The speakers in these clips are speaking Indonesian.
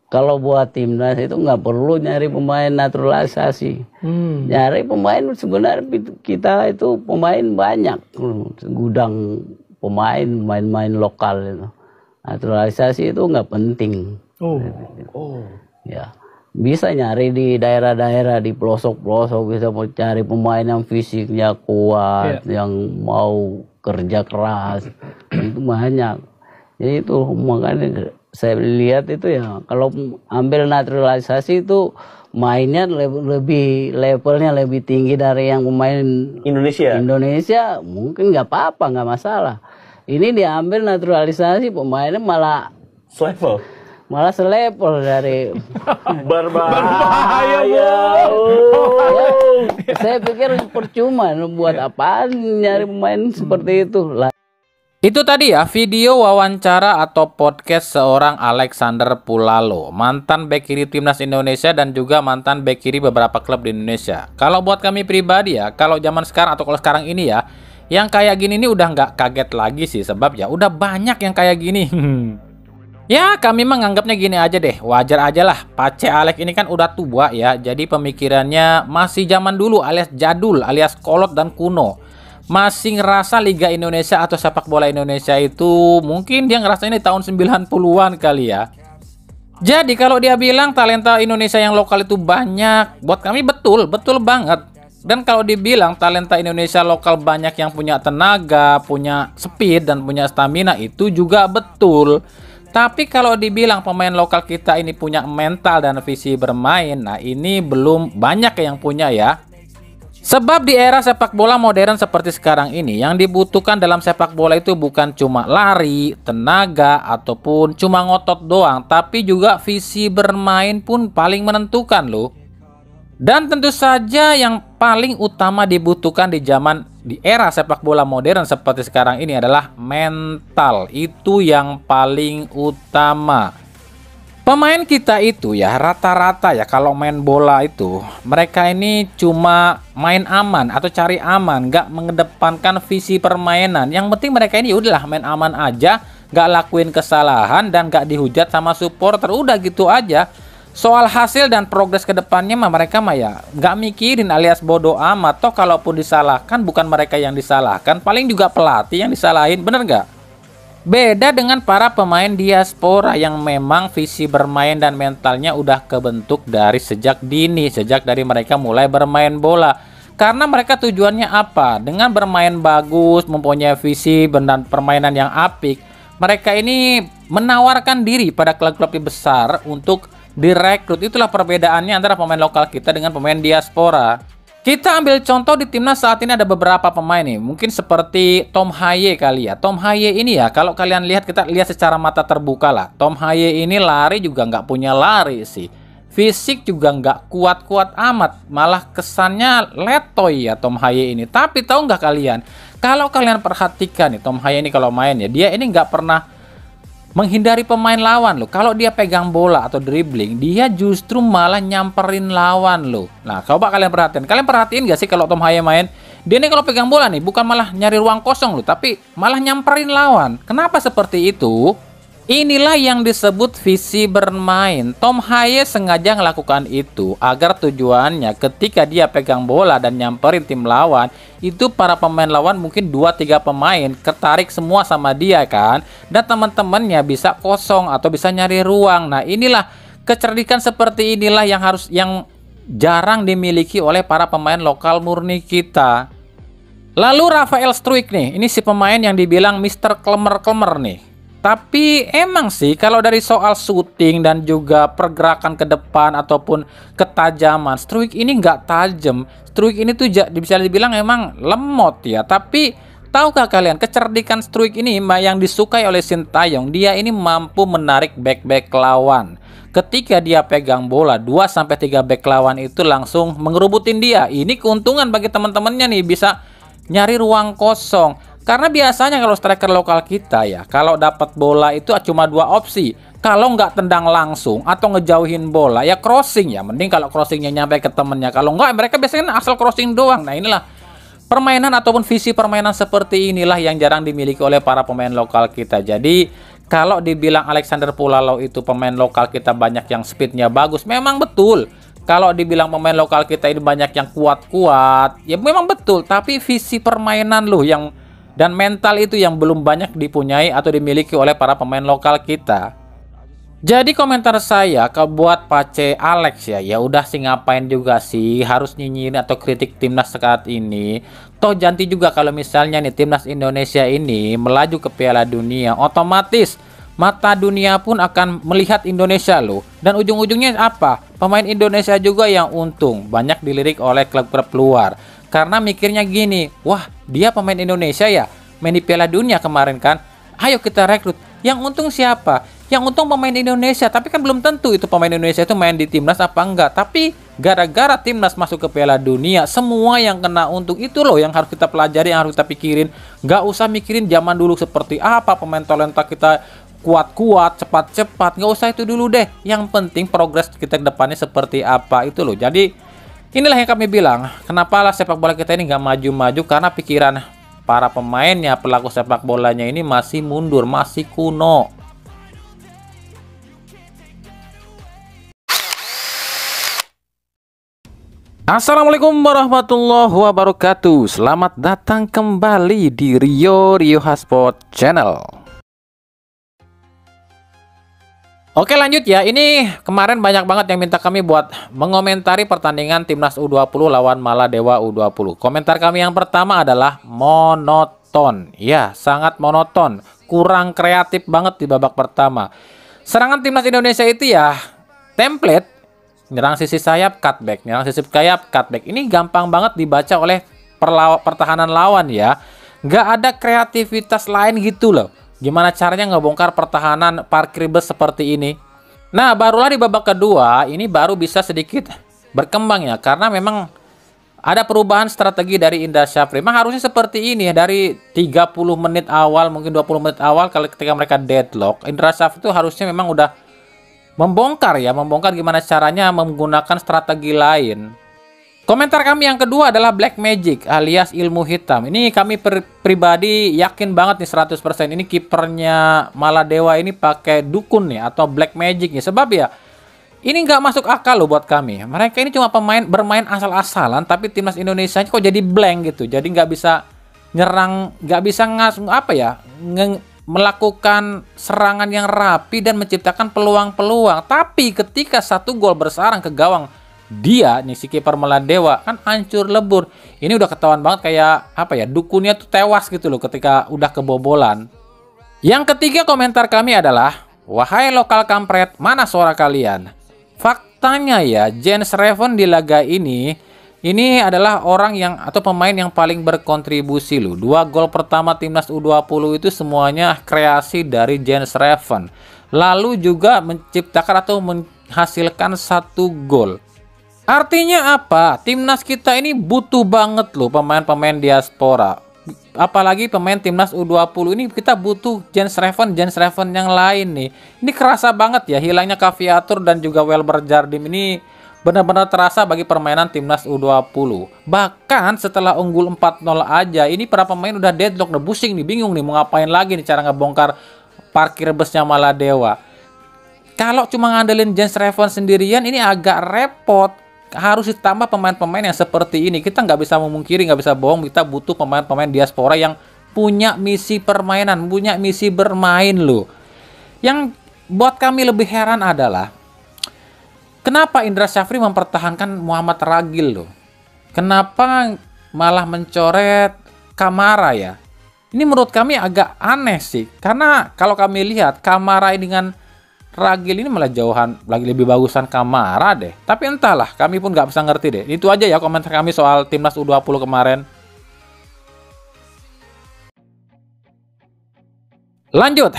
kalau buat timnas itu nggak perlu nyari pemain naturalisasi. Nyari pemain sebenarnya kita itu pemain banyak, gudang pemain lokal itu. Naturalisasi itu nggak penting. Ya, bisa nyari di daerah-daerah, di pelosok-pelosok, bisa mau cari pemain yang fisiknya kuat, yang mau kerja keras, itu banyak. Jadi itu makanya saya lihat itu ya, kalau ambil naturalisasi itu mainnya lebih levelnya lebih tinggi dari yang pemain Indonesia mungkin nggak apa-apa, nggak masalah. Ini diambil naturalisasi pemainnya malah selevel dari berbahaya. Saya pikir percuma, buat apaan nyari pemain seperti itu lah. Itu tadi ya video wawancara atau podcast seorang Alexander Pulalo, mantan bek kiri timnas Indonesia dan juga mantan bek kiri beberapa klub di Indonesia. Kalau buat kami pribadi ya, kalau zaman sekarang atau kalau sekarang ini ya, yang kayak gini ini udah nggak kaget lagi sih, sebab ya udah banyak yang kayak gini. Ya kami menganggapnya gini aja deh, wajar aja lah. Pace Alex ini kan udah tua ya, jadi pemikirannya masih zaman dulu alias jadul, alias kolot dan kuno. Masih ngerasa Liga Indonesia atau sepak bola Indonesia itu mungkin dia ngerasa ini tahun 90-an kali ya. Jadi kalau dia bilang talenta Indonesia yang lokal itu banyak, buat kami betul banget. Dan kalau dibilang talenta Indonesia lokal banyak yang punya tenaga, punya speed dan punya stamina, itu juga betul. Tapi kalau dibilang pemain lokal kita ini punya mental dan visi bermain, nah ini belum banyak yang punya ya. Sebab di era sepak bola modern seperti sekarang ini, yang dibutuhkan dalam sepak bola itu bukan cuma lari, tenaga, ataupun cuma ngotot doang, tapi juga visi bermain pun paling menentukan loh. Dan tentu saja yang paling utama dibutuhkan di era sepak bola modern seperti sekarang ini adalah mental. Itu yang paling utama. Pemain kita itu ya rata-rata ya kalau main bola itu mereka ini cuma main aman atau cari aman, nggak mengedepankan visi permainan. Yang penting mereka ini udahlah main aman aja, nggak lakuin kesalahan dan nggak dihujat sama supporter, udah gitu aja. Soal hasil dan progres ke depannya mah mereka mah ya nggak mikirin alias bodoh amat. Toh kalaupun disalahkan bukan mereka yang disalahkan, paling juga pelatih yang disalahin, bener nggak? Beda dengan para pemain diaspora yang memang visi bermain dan mentalnya udah kebentuk dari sejak dini, sejak dari mereka mulai bermain bola. Karena mereka tujuannya apa? Dengan bermain bagus, mempunyai visi dan permainan yang apik, mereka ini menawarkan diri pada klub-klub besar untuk direkrut. Itulah perbedaannya antara pemain lokal kita dengan pemain diaspora. Kita ambil contoh di timnas saat ini ada beberapa pemain nih, mungkin seperti Tom Haye kali ya. Tom Haye ini ya, kalau kalian lihat, kita lihat secara mata terbuka lah. Tom Haye ini lari juga nggak punya lari sih. Fisik juga nggak kuat-kuat amat, malah kesannya letoy ya Tom Haye ini. Tapi tahu nggak kalian, kalau kalian perhatikan nih Tom Haye ini kalau main ya, dia ini nggak pernah menghindari pemain lawan loh. Kalau dia pegang bola atau dribbling, dia justru malah nyamperin lawan loh. Nah, coba kalian perhatiin. Kalian perhatiin gak sih kalau Tom Haye main? Dia nih kalau pegang bola nih, bukan malah nyari ruang kosong loh, tapi malah nyamperin lawan. Kenapa seperti itu? Inilah yang disebut visi bermain. Tom Haye sengaja melakukan itu agar tujuannya ketika dia pegang bola dan nyamperin tim lawan, itu para pemain lawan mungkin 2-3 pemain ketarik semua sama dia kan, dan teman-temannya bisa kosong atau bisa nyari ruang. Nah, inilah kecerdikan seperti inilah yang jarang dimiliki oleh para pemain lokal murni kita. Lalu Rafael Struijk nih, ini si pemain yang dibilang Mr. Klemer-Klemer nih. Tapi emang sih kalau dari soal shooting dan juga pergerakan ke depan ataupun ketajaman, Struijk ini nggak tajam. Struijk ini tuh bisa dibilang emang lemot ya. Tapi tahukah kalian kecerdikan Struijk ini yang disukai oleh Sintayong? Dia ini mampu menarik back-back lawan. Ketika dia pegang bola, 2-3 back lawan itu langsung mengerubutin dia. Ini keuntungan bagi teman-temannya nih, bisa nyari ruang kosong. Karena biasanya kalau striker lokal kita ya, kalau dapat bola itu cuma 2 opsi. Kalau nggak tendang langsung atau ngejauhin bola, ya crossing ya. Mending kalau crossingnya nyampe ke temennya. Kalau nggak, mereka biasanya asal crossing doang. Nah, inilah permainan ataupun visi permainan seperti inilah yang jarang dimiliki oleh para pemain lokal kita. Jadi Kalau dibilang Alexander Pulalo itu pemain lokal kita banyak yang speednya bagus, memang betul. Kalau dibilang pemain lokal kita ini banyak yang kuat-kuat, ya memang betul. Tapi visi permainan loh yang dan mental itu yang belum banyak dipunyai atau dimiliki oleh para pemain lokal kita. Jadi komentar saya ke buat Pace Alex ya udah sih, ngapain juga sih harus nyinyirin atau kritik timnas saat ini. Toh janti juga kalau misalnya nih timnas Indonesia ini melaju ke Piala Dunia, otomatis mata dunia pun akan melihat Indonesia loh. Dan ujung-ujungnya apa? Pemain Indonesia juga yang untung, banyak dilirik oleh klub-klub luar. Karena mikirnya gini, wah dia pemain Indonesia ya, main di Piala Dunia kemarin kan, ayo kita rekrut. Yang untung siapa? Yang untung pemain Indonesia, tapi kan belum tentu itu pemain Indonesia itu main di timnas apa enggak. Tapi gara-gara timnas masuk ke Piala Dunia, semua yang kena untung itu loh yang harus kita pelajari, yang harus kita pikirin. Nggak usah mikirin zaman dulu seperti apa, pemain talenta kita kuat-kuat, cepat-cepat, nggak usah itu dulu deh. Yang penting progres kita ke depannya seperti apa itu loh. Jadi inilah yang kami bilang, kenapa lah sepak bola kita ini nggak maju-maju, karena pikiran para pemainnya, pelaku sepak bolanya ini masih mundur, masih kuno. Assalamualaikum warahmatullahi wabarakatuh. Selamat datang kembali di Rio Hasport Channel. Oke lanjut ya, ini kemarin banyak banget yang minta kami buat mengomentari pertandingan Timnas U20 lawan Maladewa U20. Komentar kami yang pertama adalah monoton. Ya, sangat monoton, kurang kreatif banget di babak pertama. Serangan Timnas Indonesia itu ya template, nyerang sisi sayap cutback, nyerang sisi sayap cutback. Ini gampang banget dibaca oleh pertahanan lawan ya. Nggak ada kreativitas lain gitu loh. Gimana caranya ngebongkar pertahanan parkir bus seperti ini? Nah, barulah di babak kedua ini baru bisa sedikit berkembang ya, karena memang ada perubahan strategi dari Indra Syafri. Memang harusnya seperti ini ya, dari 30 menit awal, mungkin 20 menit awal kalau ketika mereka deadlock, Indra Syafri itu harusnya memang udah membongkar gimana caranya menggunakan strategi lain. Komentar kami yang kedua adalah Black Magic alias ilmu hitam. Ini kami pribadi yakin banget nih 100% ini kipernya Maladewa ini pakai dukun nih atau Black Magic nih. Sebab ya ini nggak masuk akal loh buat kami. Mereka ini cuma bermain asal-asalan, tapi timnas Indonesia kok jadi blank gitu. Jadi nggak bisa nyerang, nggak bisa melakukan serangan yang rapi dan menciptakan peluang-peluang. Tapi ketika satu gol bersarang ke gawang dia nih, si kiper Maladewa kan hancur lebur. Ini udah ketahuan banget kayak dukunnya tuh tewas gitu loh ketika udah kebobolan. Yang ketiga komentar kami adalah, wahai lokal kampret, mana suara kalian? Faktanya ya, Jens Reven di laga ini adalah orang yang atau pemain yang paling berkontribusi loh. 2 gol pertama timnas U20 itu semuanya kreasi dari Jens Reven. Lalu juga menciptakan atau menghasilkan 1 gol. Artinya apa? Timnas kita ini butuh banget loh pemain-pemain diaspora. Apalagi pemain timnas U20 ini kita butuh Jens Reven yang lain nih. Ini kerasa banget ya hilangnya Caviatur dan juga Welber Jardim ini benar-benar terasa bagi permainan timnas U20. Bahkan setelah unggul 4-0 aja, ini para pemain udah deadlock, udah pusing nih, bingung nih mau ngapain lagi nih cara ngebongkar parkir busnya Maladewa. Kalau cuma ngandelin Jens Reven sendirian ini agak repot. Harus ditambah pemain-pemain yang seperti ini. Kita nggak bisa memungkiri, nggak bisa bohong, kita butuh pemain-pemain diaspora yang punya misi permainan, punya misi bermain loh. Yang buat kami lebih heran adalah kenapa Indra Syafri mempertahankan Muhammad Ragil loh? Kenapa malah mencoret Kamara ya? Ini menurut kami agak aneh sih. Karena kalau kami lihat Kamara dengan Ragil ini malah jauhan lagi lebih bagusan Kamara deh. Tapi entahlah, kami pun nggak bisa ngerti deh. Itu aja ya komentar kami soal timnas U20 kemarin. Lanjut,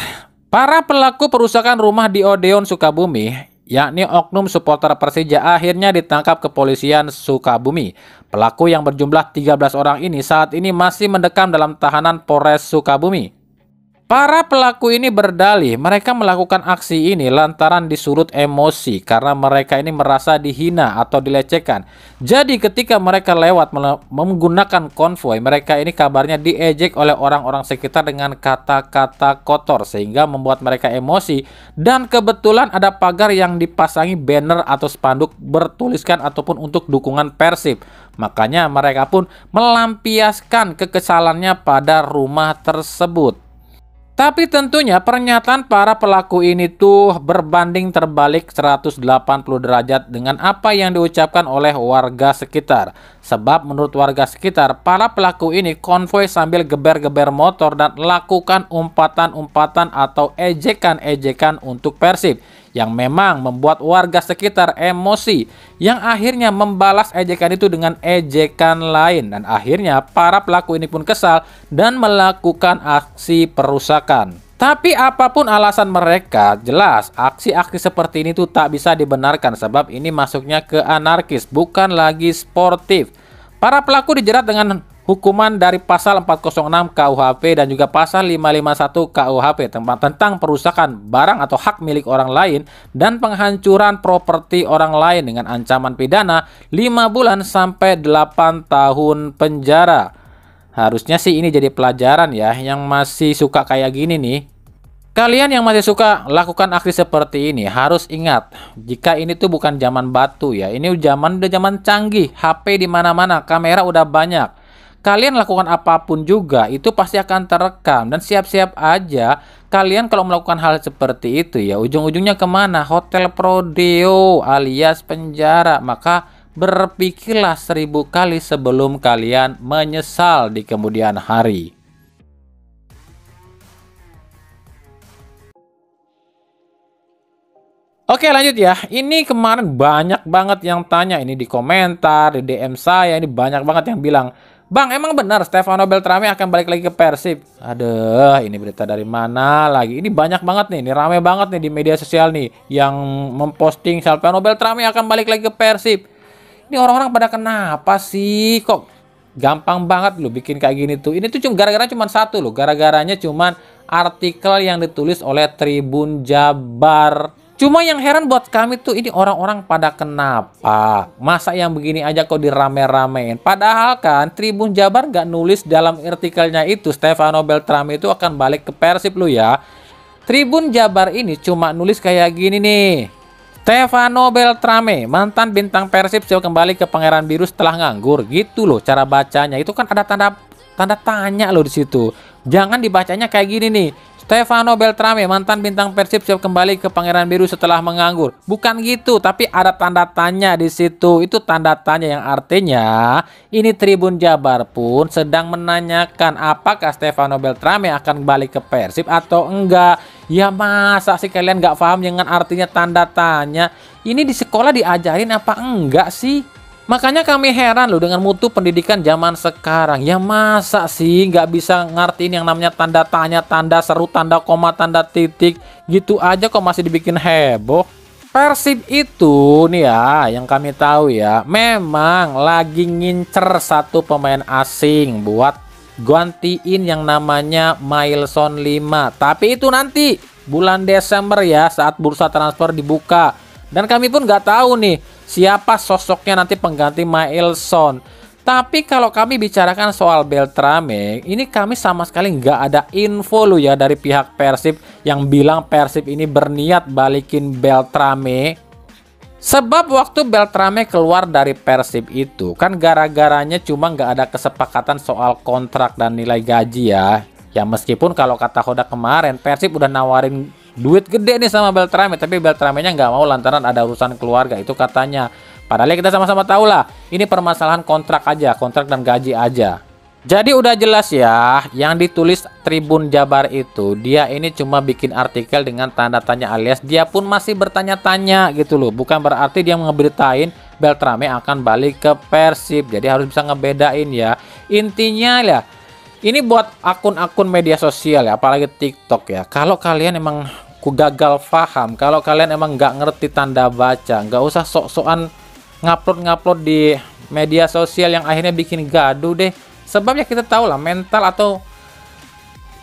para pelaku perusakan rumah di Odeon Sukabumi, yakni oknum supporter Persija, akhirnya ditangkap kepolisian Sukabumi. Pelaku yang berjumlah 13 orang ini saat ini masih mendekam dalam tahanan Polres Sukabumi. Para pelaku ini berdalih mereka melakukan aksi ini lantaran disurut emosi karena mereka ini merasa dihina atau dilecehkan. Jadi ketika mereka lewat menggunakan konvoi, mereka ini kabarnya diejek oleh orang-orang sekitar dengan kata-kata kotor sehingga membuat mereka emosi, dan kebetulan ada pagar yang dipasangi banner atau spanduk bertuliskan ataupun untuk dukungan Persib. Makanya mereka pun melampiaskan kekesalannya pada rumah tersebut. Tapi tentunya pernyataan para pelaku ini tuh berbanding terbalik 180 derajat dengan apa yang diucapkan oleh warga sekitar. Sebab menurut warga sekitar, para pelaku ini konvoi sambil geber-geber motor dan lakukan umpatan-umpatan atau ejekan-ejekan untuk Persib, yang memang membuat warga sekitar emosi, yang akhirnya membalas ejekan itu dengan ejekan lain, dan akhirnya para pelaku ini pun kesal dan melakukan aksi perusakan. Tapi apapun alasan mereka, jelas aksi-aksi seperti ini tuh tak bisa dibenarkan sebab ini masuknya ke anarkis, bukan lagi sportif. Para pelaku dijerat dengan hukuman dari pasal 406 KUHP dan juga pasal 551 KUHP tentang perusakan barang atau hak milik orang lain dan penghancuran properti orang lain dengan ancaman pidana 5 bulan sampai 8 tahun penjara. Harusnya sih ini jadi pelajaran ya yang masih suka kayak gini nih. Kalian yang masih suka lakukan aksi seperti ini harus ingat, jika ini tuh bukan zaman batu ya. Ini udah zaman canggih, HP di mana-mana, kamera udah banyak. Kalian lakukan apapun juga itu pasti akan terekam, dan siap-siap aja kalian kalau melakukan hal seperti itu ya ujung-ujungnya kemana? Hotel Prodeo alias penjara. Maka berpikirlah 1000 kali sebelum kalian menyesal di kemudian hari. Oke, lanjut ya. Ini kemarin banyak banget yang tanya ini di komentar, di DM saya, ini banyak banget yang bilang, "Bang, emang benar Stefano Beltrame akan balik lagi ke Persib?" Aduh, ini berita dari mana lagi? Ini banyak banget nih, ini rame banget nih di media sosial nih yang memposting Stefano Beltrame akan balik lagi ke Persib. Ini orang-orang pada kenapa sih? Kok gampang banget loh bikin kayak gini tuh. Ini tuh gara-gara cuma satu loh. Gara-garanya cuma artikel yang ditulis oleh Tribun Jabar. Cuma yang heran buat kami tuh ini orang-orang pada kenapa? Masa yang begini aja kok dirame-ramein? Padahal kan Tribun Jabar nggak nulis dalam artikelnya itu Stefano Beltrame itu akan balik ke Persib lo ya. Tribun Jabar ini cuma nulis kayak gini nih. Stefano Beltrame, mantan bintang Persib siap kembali ke Pangeran Biru setelah nganggur. Gitu loh cara bacanya. Itu kan ada tanda tanya loh di situ. Jangan dibacanya kayak gini nih. Stefano Beltrame, mantan bintang Persib siap kembali ke Pangeran Biru setelah menganggur. Bukan gitu, tapi ada tanda tanya di situ. Itu tanda tanya yang artinya ini Tribun Jabar pun sedang menanyakan apakah Stefano Beltrame akan kembali ke Persib atau enggak. Ya masa sih kalian nggak paham dengan artinya tanda tanya? Ini di sekolah diajarin apa enggak sih? Makanya kami heran loh dengan mutu pendidikan zaman sekarang. Ya masa sih nggak bisa ngertiin yang namanya tanda tanya, tanda seru, tanda koma, tanda titik. Gitu aja kok masih dibikin heboh. Persib itu nih ya, yang kami tahu ya, memang lagi ngincer satu pemain asing buat gantiin yang namanya Mailson 5. Tapi itu nanti bulan Desember ya saat bursa transfer dibuka. Dan kami pun nggak tahu nih siapa sosoknya nanti pengganti Mailson. Tapi kalau kami bicarakan soal Beltrame, ini kami sama sekali nggak ada info loh ya dari pihak Persib yang bilang Persib ini berniat balikin Beltrame. Sebab waktu Beltrame keluar dari Persib itu kan gara-garanya cuma nggak ada kesepakatan soal kontrak dan nilai gaji ya. Ya meskipun kalau kata Hoda kemarin Persib udah nawarin duit gede nih sama Beltrame, tapi Beltrame-nya nggak mau lantaran ada urusan keluarga itu katanya. Padahal kita sama-sama tahu lah, ini permasalahan kontrak aja, kontrak dan gaji aja. Jadi udah jelas ya, yang ditulis Tribun Jabar itu, dia ini cuma bikin artikel dengan tanda tanya alias dia pun masih bertanya-tanya gitu loh. Bukan berarti dia ngeberitain Beltrame akan balik ke Persib. Jadi harus bisa ngebedain ya. Intinya ya, ini buat akun-akun media sosial ya, apalagi TikTok ya. Kalau kalian emang gagal paham, kalau kalian emang nggak ngerti tanda baca, nggak usah sok-sokan ngupload di media sosial yang akhirnya bikin gaduh deh. Sebab ya kita tahu lah mental atau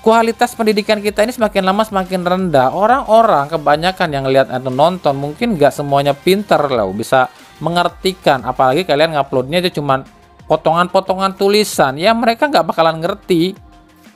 kualitas pendidikan kita ini semakin lama semakin rendah. Orang-orang kebanyakan yang lihat atau nonton mungkin nggak semuanya pinter loh, bisa mengertikan. Apalagi kalian nguploadnya itu cuman potongan-potongan tulisan, ya mereka nggak bakalan ngerti.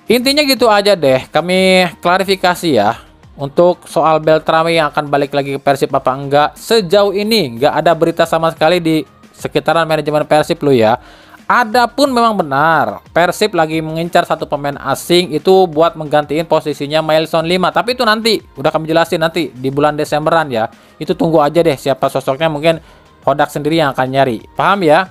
Intinya gitu aja deh, kami klarifikasi ya. Untuk soal Beltrame yang akan balik lagi ke Persib apa enggak, sejauh ini nggak ada berita sama sekali di sekitaran manajemen Persib lo ya. Adapun memang benar Persib lagi mengincar satu pemain asing itu buat menggantiin posisinya Mailson 5. Tapi itu nanti udah kami jelasin nanti di bulan Desemberan ya. Itu tunggu aja deh siapa sosoknya, mungkin Hodak sendiri yang akan nyari. Paham ya?